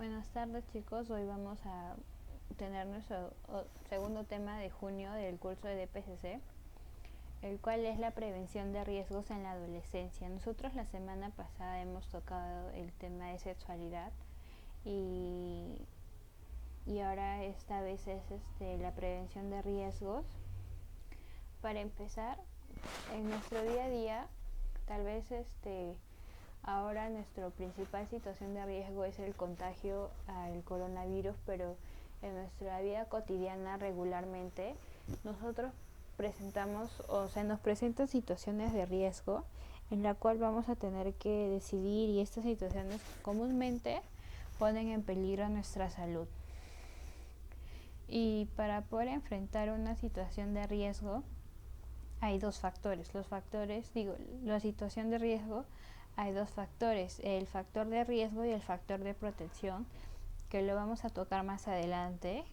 Buenas tardes chicos, hoy vamos a tener nuestro segundo tema de junio del curso de DPCC, el cual es la prevención de riesgos en la adolescencia. Nosotros la semana pasada hemos tocado el tema de sexualidad y, ahora esta vez es la prevención de riesgos. Para empezar, en nuestro día a día, tal vez ahora nuestra principal situación de riesgo es el contagio al coronavirus, pero en nuestra vida cotidiana regularmente nosotros nos presentan situaciones de riesgo en la cual vamos a tener que decidir, y estas situaciones comúnmente ponen en peligro nuestra salud. Y para poder enfrentar una situación de riesgo hay dos factores. La situación de riesgo hay dos factores, el factor de riesgo y el factor de protección, que lo vamos a tocar más adelante.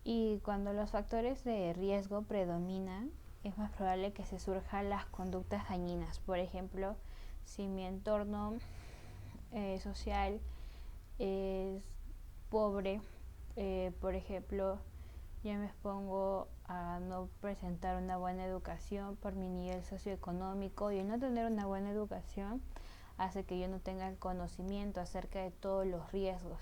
Y cuando los factores de riesgo predominan, es más probable que se surjan las conductas dañinas. Por ejemplo, si mi entorno social es pobre, por ejemplo, yo me expongo a no presentar una buena educación por mi nivel socioeconómico, y el no tener una buena educación hace que yo no tenga el conocimiento acerca de todos los riesgos.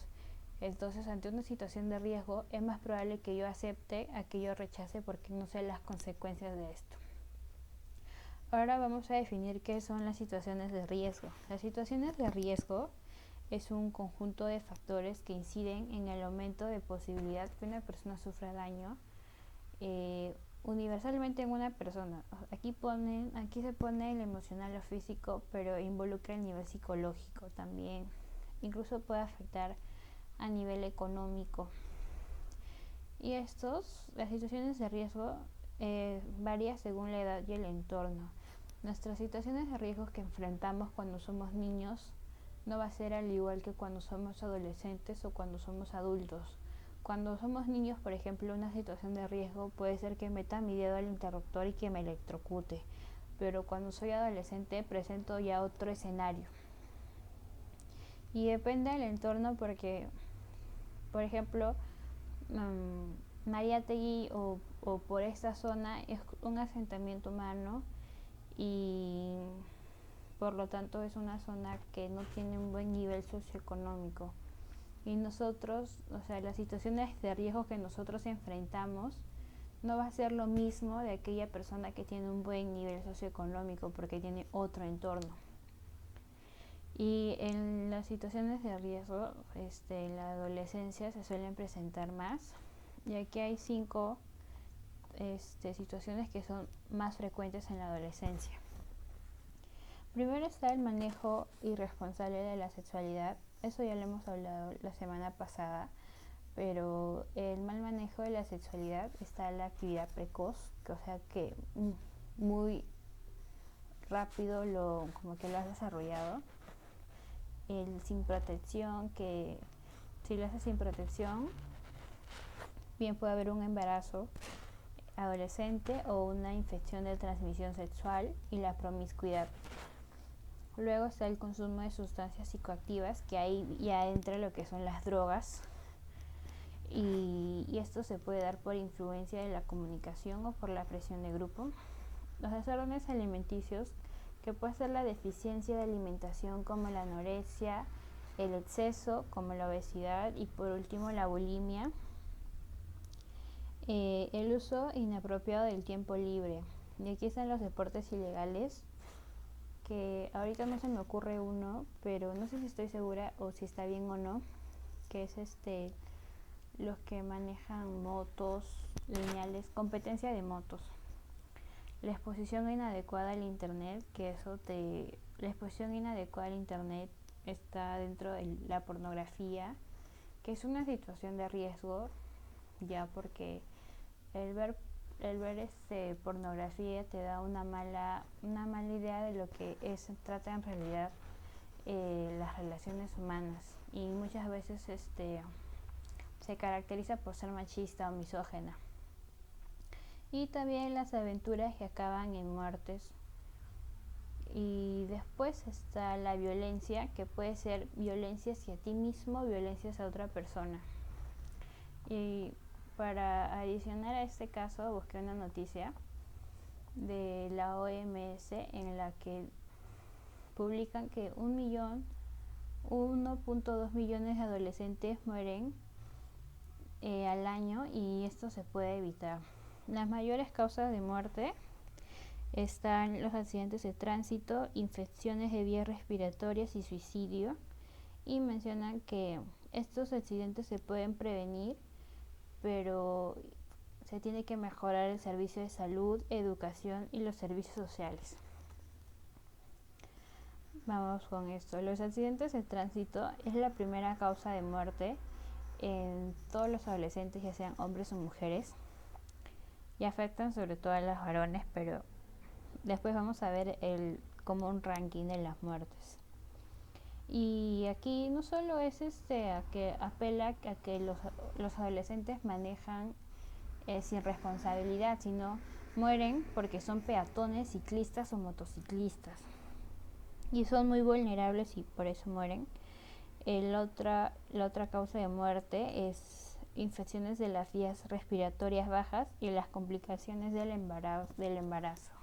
Entonces, ante una situación de riesgo, es más probable que yo acepte a que yo rechace, porque no sé las consecuencias de esto. Ahora vamos a definir qué son las situaciones de riesgo. Las situaciones de riesgo es un conjunto de factores que inciden en el aumento de posibilidad que una persona sufra daño universalmente en una persona. Aquí se pone el emocional o físico, pero involucra el nivel psicológico también. Incluso puede afectar a nivel económico. Y las situaciones de riesgo varían según la edad y el entorno. Nuestras situaciones de riesgo que enfrentamos cuando somos niños no va a ser al igual que cuando somos adolescentes o cuando somos adultos. Cuando somos niños, por ejemplo, una situación de riesgo puede ser que meta mi dedo al interruptor y que me electrocute, pero cuando soy adolescente presento ya otro escenario. Y depende del entorno, porque, por ejemplo, Mariátegui o por esta zona es un asentamiento humano, y por lo tanto es una zona que no tiene un buen nivel socioeconómico. Y nosotros, las situaciones de riesgo que nosotros enfrentamos no va a ser lo mismo de aquella persona que tiene un buen nivel socioeconómico, porque tiene otro entorno. Y en las situaciones de riesgo, en la adolescencia se suelen presentar más, y aquí hay 5 situaciones que son más frecuentes en la adolescencia. Primero está el manejo irresponsable de la sexualidad. Eso ya lo hemos hablado la semana pasada, pero el mal manejo de la sexualidad está la actividad precoz, que muy rápido como que lo has desarrollado. El sin protección, que si lo haces sin protección, bien puede haber un embarazo adolescente o una infección de transmisión sexual, y la promiscuidad. Luego está el consumo de sustancias psicoactivas, que ahí ya entra lo que son las drogas, y esto se puede dar por influencia de la comunicación o por la presión de grupo. Los desórdenes alimenticios, que puede ser la deficiencia de alimentación como la anorexia, el exceso como la obesidad, y por último la bulimia. El uso inapropiado del tiempo libre. Y aquí están los deportes ilegales, que ahorita no se me ocurre uno, pero no sé si estoy segura o si está bien o no, que es los que manejan motos lineales, competencia de motos. La exposición inadecuada al internet, la exposición inadecuada al internet está dentro de la pornografía, que es una situación de riesgo, ya porque el ver pornografía te da una mala idea de lo que trata en realidad las relaciones humanas, y muchas veces se caracteriza por ser machista o misógena. Y también las aventuras que acaban en muertes Y después está la violencia, que puede ser violencia hacia ti mismo, violencia hacia otra persona. Y para adicionar a este caso, busqué una noticia de la OMS en la que publican que 1.2 millones de adolescentes mueren al año, y esto se puede evitar. Las mayores causas de muerte están los accidentes de tránsito, infecciones de vías respiratorias y suicidio, y mencionan que estos accidentes se pueden prevenir, pero se tiene que mejorar el servicio de salud, educación y los servicios sociales. Vamos con esto. Los accidentes de tránsito es la primera causa de muerte en todos los adolescentes, ya sean hombres o mujeres, y afectan sobre todo a los varones, pero después vamos a ver como un ranking de las muertes. Y aquí no solo es a que apela a que los adolescentes manejan sin responsabilidad, sino mueren porque son peatones, ciclistas o motociclistas, y son muy vulnerables y por eso mueren. La otra causa de muerte es infecciones de las vías respiratorias bajas y las complicaciones del embarazo.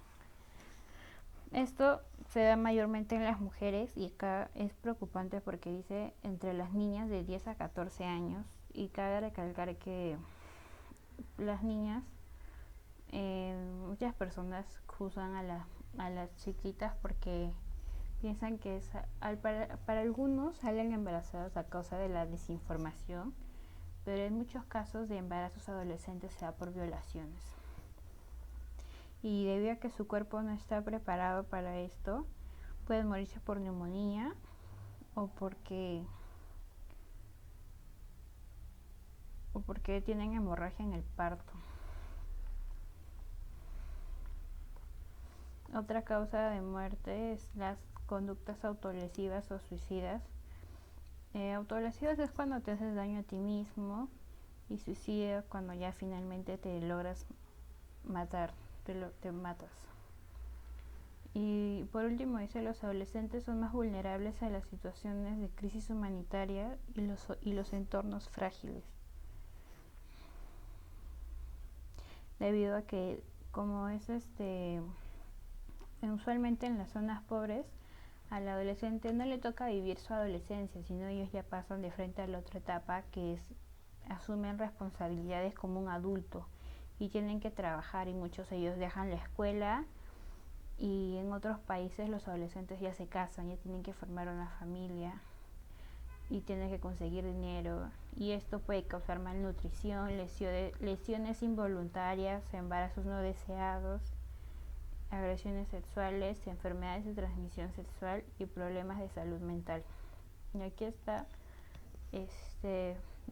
Esto se da mayormente en las mujeres, y acá es preocupante porque dice entre las niñas de 10 a 14 años, y cabe recalcar que las niñas, muchas personas juzgan a las chiquitas porque piensan que para algunos salen embarazadas a causa de la desinformación, pero en muchos casos de embarazos adolescentes se da por violaciones. Y debido a que su cuerpo no está preparado para esto, pueden morirse por neumonía o porque tienen hemorragia en el parto. Otra causa de muerte es las conductas autolesivas o suicidas. Autolesivas es cuando te haces daño a ti mismo, y suicidio cuando ya finalmente te logras matar, te matas. Y por último dice, los adolescentes son más vulnerables a las situaciones de crisis humanitaria y los entornos frágiles, debido a que como es usualmente en las zonas pobres, al adolescente no le toca vivir su adolescencia, sino ellos ya pasan de frente a la otra etapa, que es asumen responsabilidades como un adulto y tienen que trabajar, y muchos de ellos dejan la escuela, y en otros países los adolescentes ya se casan, ya tienen que formar una familia y tienen que conseguir dinero, y esto puede causar malnutrición, lesiones involuntarias, embarazos no deseados, agresiones sexuales, enfermedades de transmisión sexual y problemas de salud mental. Y aquí está,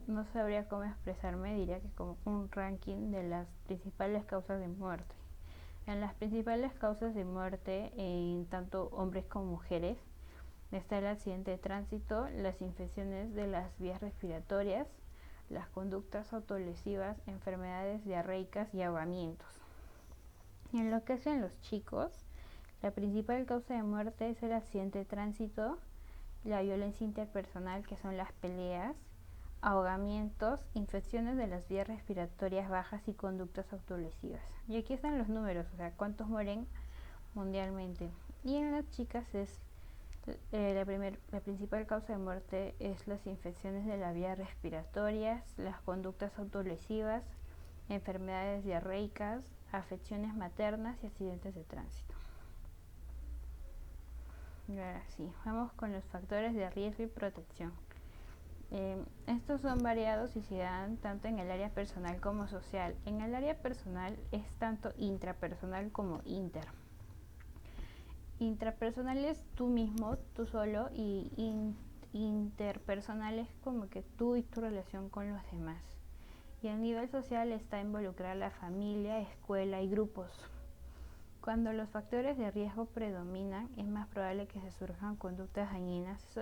no sabría cómo expresarme, diría que como un ranking de las principales causas de muerte. En las principales causas de muerte en tanto hombres como mujeres está el accidente de tránsito, las infecciones de las vías respiratorias, las conductas autolesivas, enfermedades diarreicas y ahogamientos. Y en lo que hacen los chicos, la principal causa de muerte es el accidente de tránsito, la violencia interpersonal, que son las peleas, ahogamientos, infecciones de las vías respiratorias bajas y conductas autolesivas. Y aquí están los números, o sea, cuántos mueren mundialmente. Y en las chicas es la principal causa de muerte es las infecciones de las vías respiratorias, las conductas autolesivas, enfermedades diarreicas, afecciones maternas y accidentes de tránsito. Y ahora sí, vamos con los factores de riesgo y protección. Estos son variados y se dan tanto en el área personal como social. En el área personal es tanto intrapersonal como inter. Intrapersonal es tú mismo, tú solo, y interpersonal es como que tú y tu relación con los demás. Y a nivel social está involucrada la familia, escuela y grupos. Cuando los factores de riesgo predominan, es más probable que se surjan conductas dañinas. Eso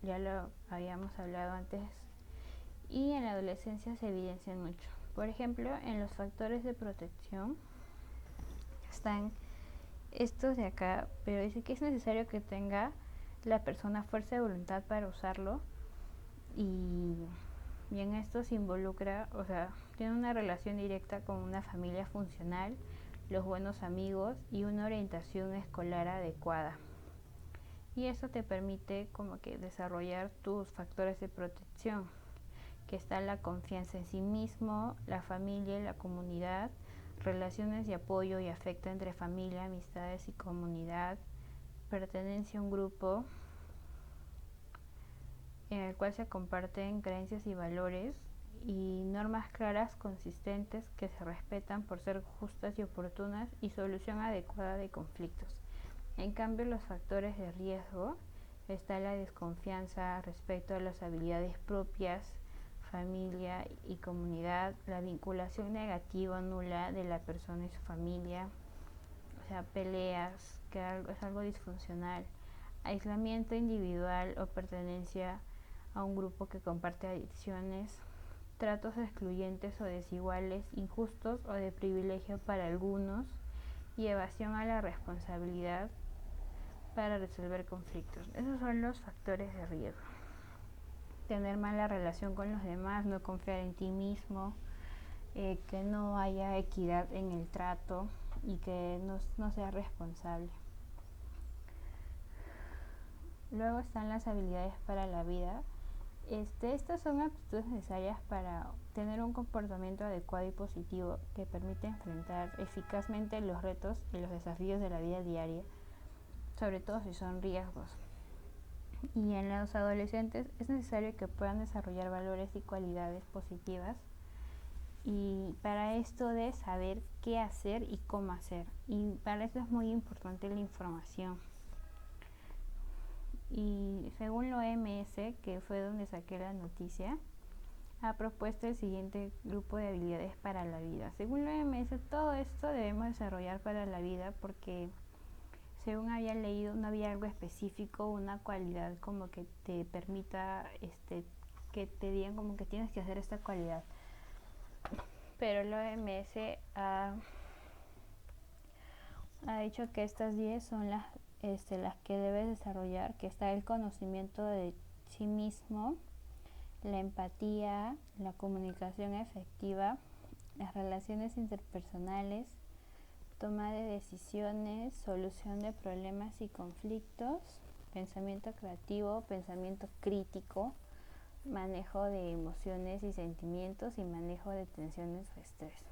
ya lo habíamos hablado antes. Y en la adolescencia se evidencian mucho. Por ejemplo, en los factores de protección están estos de acá, pero dice que es necesario que tenga la persona fuerza de voluntad para usarlo y en esto se involucra, o sea, tiene una relación directa con una familia funcional, los buenos amigos y una orientación escolar adecuada. Y eso te permite como que desarrollar tus factores de protección, que está la confianza en sí mismo, la familia y la comunidad, relaciones de apoyo y afecto entre familia, amistades y comunidad, pertenencia a un grupo en el cual se comparten creencias y valores y normas claras, consistentes, que se respetan por ser justas y oportunas y solución adecuada de conflictos. En cambio, los factores de riesgo está la desconfianza respecto a las habilidades propias, familia y comunidad, la vinculación negativa o nula de la persona y su familia, o sea, peleas, que es algo disfuncional, aislamiento individual o pertenencia a un grupo que comparte adicciones, tratos excluyentes o desiguales, injustos o de privilegio para algunos, y evasión a la responsabilidad para resolver conflictos. Esos son los factores de riesgo. Tener mala relación con los demás, no confiar en ti mismo, que no haya equidad en el trato y que no seas responsable. Luego están las habilidades para la vida. Estas son aptitudes necesarias para tener un comportamiento adecuado y positivo que permite enfrentar eficazmente los retos y los desafíos de la vida diaria, sobre todo si son riesgos. Y en los adolescentes es necesario que puedan desarrollar valores y cualidades positivas, y para esto de saber qué hacer y cómo hacer, y para eso es muy importante la información. Y según la OMS, que fue donde saqué la noticia, ha propuesto el siguiente grupo de habilidades para la vida. Según la OMS, todo esto debemos desarrollar para la vida porque, según había leído, no había algo específico, una cualidad como que te permita, que te digan como que tienes que hacer esta cualidad. Pero la OMS ha dicho que estas 10 son las que debes desarrollar, que está el conocimiento de sí mismo, la empatía, la comunicación efectiva, las relaciones interpersonales, toma de decisiones, solución de problemas y conflictos, pensamiento creativo, pensamiento crítico, manejo de emociones y sentimientos y manejo de tensiones o estrés.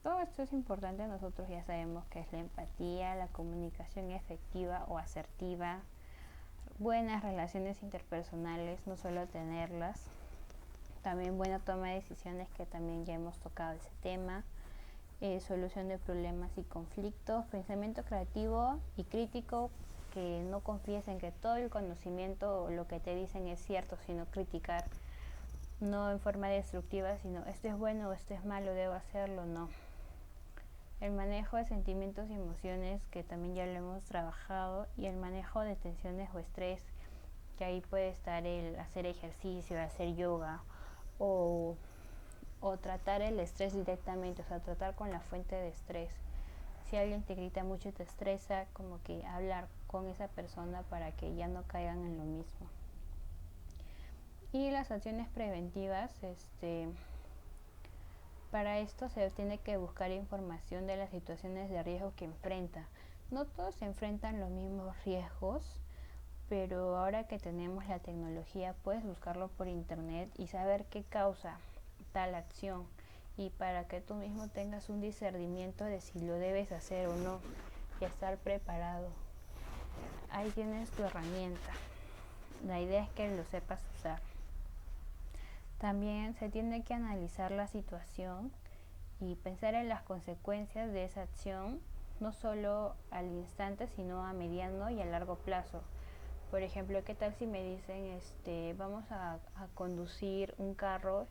Todo esto es importante. Nosotros ya sabemos que es la empatía, la comunicación efectiva o asertiva, buenas relaciones interpersonales, no solo tenerlas, también buena toma de decisiones, que también ya hemos tocado ese tema, solución de problemas y conflictos, pensamiento creativo y crítico, que no confíes en que todo el conocimiento o lo que te dicen es cierto, sino criticar, no en forma destructiva, sino esto es bueno o esto es malo, debo hacerlo, no. El manejo de sentimientos y emociones, que también ya lo hemos trabajado, y el manejo de tensiones o estrés, que ahí puede estar el hacer ejercicio, hacer yoga o tratar el estrés directamente, o sea, tratar con la fuente de estrés. Si alguien te grita mucho y te estresa, como que hablar con esa persona para que ya no caigan en lo mismo. Y las acciones preventivas, para esto se tiene que buscar información de las situaciones de riesgo que enfrenta. No todos se enfrentan los mismos riesgos, pero ahora que tenemos la tecnología puedes buscarlo por internet y saber qué causa tal acción, y para que tú mismo tengas un discernimiento de si lo debes hacer o no y estar preparado. Ahí tienes tu herramienta. La idea es que lo sepas usar. También se tiene que analizar la situación y pensar en las consecuencias de esa acción, no solo al instante, sino a mediano y a largo plazo. Por ejemplo, ¿qué tal si me dicen, vamos a conducir un carro,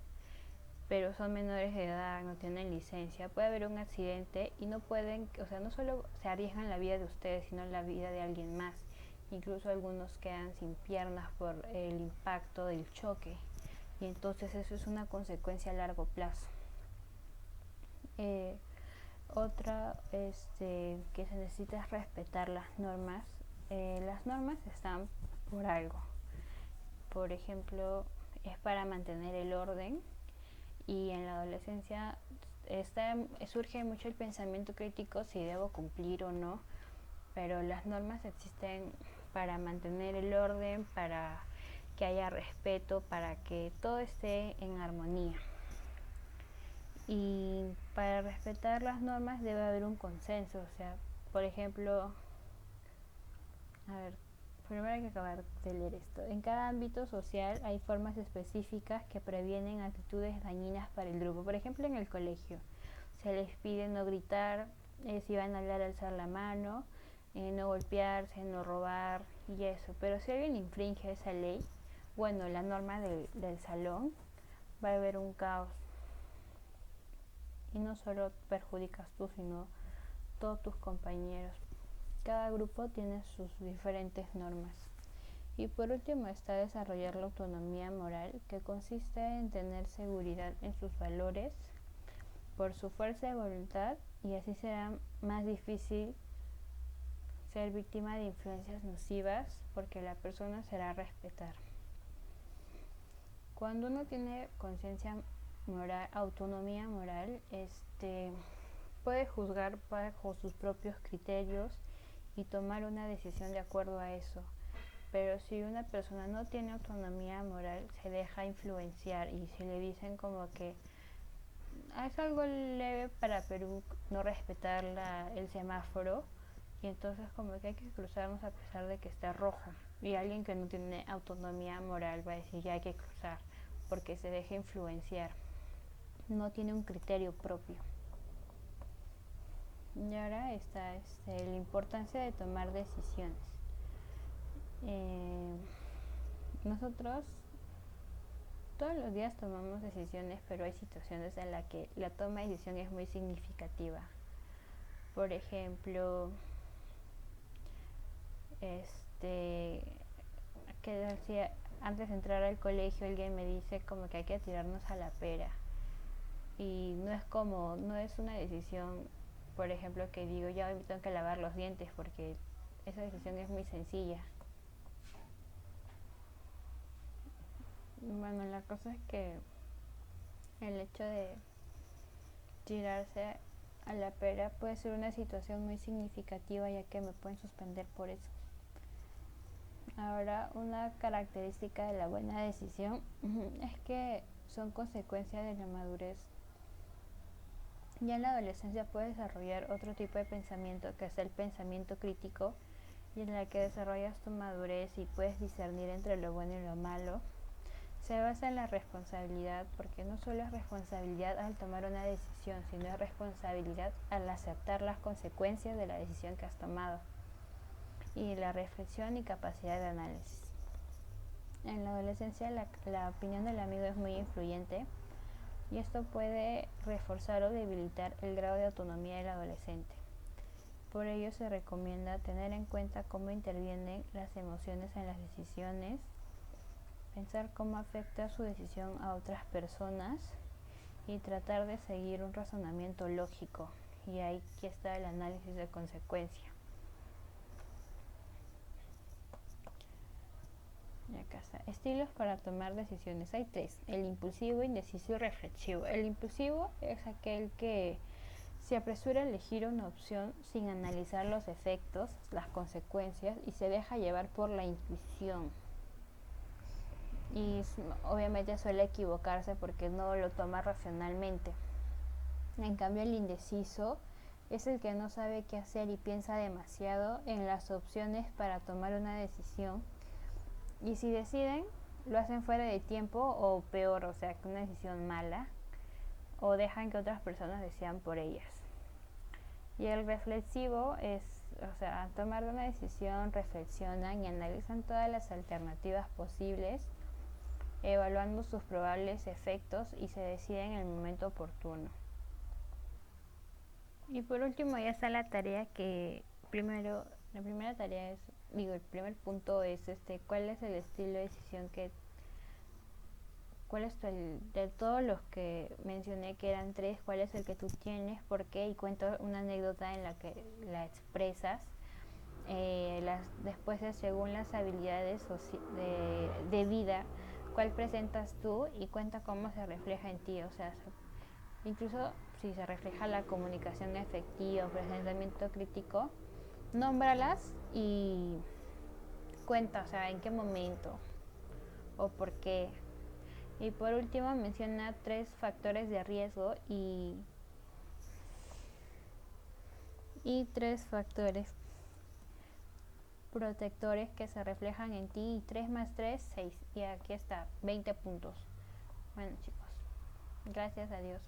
pero son menores de edad, no tienen licencia? Puede haber un accidente y no pueden, o sea, no solo se arriesgan la vida de ustedes, sino la vida de alguien más. Incluso algunos quedan sin piernas por el impacto del choque. Y entonces eso es una consecuencia a largo plazo. Otra que se necesita es respetar las normas. Las normas están por algo. Por ejemplo, es para mantener el orden, y en la adolescencia surge mucho el pensamiento crítico si debo cumplir o no, pero las normas existen para mantener el orden, para que haya respeto, para que todo esté en armonía. Y para respetar las normas debe haber un consenso, o sea, por ejemplo, a ver, primero hay que acabar de leer esto. En cada ámbito social hay formas específicas que previenen actitudes dañinas para el grupo. Por ejemplo, en el colegio se les pide no gritar, si van a hablar alzar la mano, no golpearse, no robar y eso. Pero si alguien infringe esa ley, bueno, la norma del salón, va a haber un caos. Y no solo perjudicas tú, sino todos tus compañeros. Cada grupo tiene sus diferentes normas. Y por último está desarrollar la autonomía moral, que consiste en tener seguridad en sus valores por su fuerza de voluntad, y así será más difícil ser víctima de influencias nocivas porque la persona será respetar. Cuando uno tiene conciencia moral, autonomía moral, puede juzgar bajo sus propios criterios y tomar una decisión de acuerdo a eso. Pero si una persona no tiene autonomía moral, se deja influenciar, y si le dicen como que es algo leve para Perú no respetar el semáforo, y entonces como que hay que cruzarnos a pesar de que está rojo, y alguien que no tiene autonomía moral va a decir ya hay que cruzar porque se deja influenciar, no tiene un criterio propio. Y ahora está la importancia de tomar decisiones. Nosotros todos los días tomamos decisiones, pero hay situaciones en las que la toma de decisión es muy significativa. Por ejemplo, que decía, antes de entrar al colegio alguien me dice como que hay que tirarnos a la pera, y no es una decisión, por ejemplo, que digo ya hoy tengo que lavar los dientes, porque esa decisión es muy sencilla. Bueno, la cosa es que el hecho de tirarse a la pera puede ser una situación muy significativa, ya que me pueden suspender por eso. Ahora, una característica de la buena decisión es que son consecuencia de la madurez. Ya en la adolescencia puedes desarrollar otro tipo de pensamiento, que es el pensamiento crítico, y en la que desarrollas tu madurez y puedes discernir entre lo bueno y lo malo. Se basa en la responsabilidad, porque no solo es responsabilidad al tomar una decisión, sino es responsabilidad al aceptar las consecuencias de la decisión que has tomado, y la reflexión y capacidad de análisis. En la adolescencia la opinión del amigo es muy influyente, y esto puede reforzar o debilitar el grado de autonomía del adolescente. Por ello se recomienda tener en cuenta cómo intervienen las emociones en las decisiones, pensar cómo afecta su decisión a otras personas y tratar de seguir un razonamiento lógico. Y aquí está el análisis de consecuencia. Y acá está. Estilos para tomar decisiones. Hay 3: el impulsivo, indeciso y reflexivo. El impulsivo es aquel que se apresura a elegir una opción sin analizar los efectos, las consecuencias, y se deja llevar por la intuición. Y obviamente suele equivocarse porque no lo toma racionalmente. En cambio, el indeciso es el que no sabe qué hacer y piensa demasiado en las opciones para tomar una decisión, y si deciden lo hacen fuera de tiempo, o peor, o sea, que una decisión mala, o dejan que otras personas decidan por ellas. Y el reflexivo es, o sea, al tomar una decisión reflexionan y analizan todas las alternativas posibles, evaluando sus probables efectos, y se deciden en el momento oportuno. Y por último ya está la tarea que la primera tarea es, el primer punto es cuál es el estilo de decisión cuál es de todos los que mencioné que eran 3, cuál es el que tú tienes, por qué, y cuento una anécdota en la que la expresas. Después es según las habilidades de vida, cuál presentas tú y cuenta cómo se refleja en ti, o sea, incluso si se refleja la comunicación efectiva o presentamiento crítico, nómbralas y cuenta, o sea, en qué momento o por qué. Y por último menciona 3 factores de riesgo y 3 factores protectores que se reflejan en ti, y 3 más 3, 6. Y aquí está, 20 puntos. Bueno, chicos, gracias a Dios.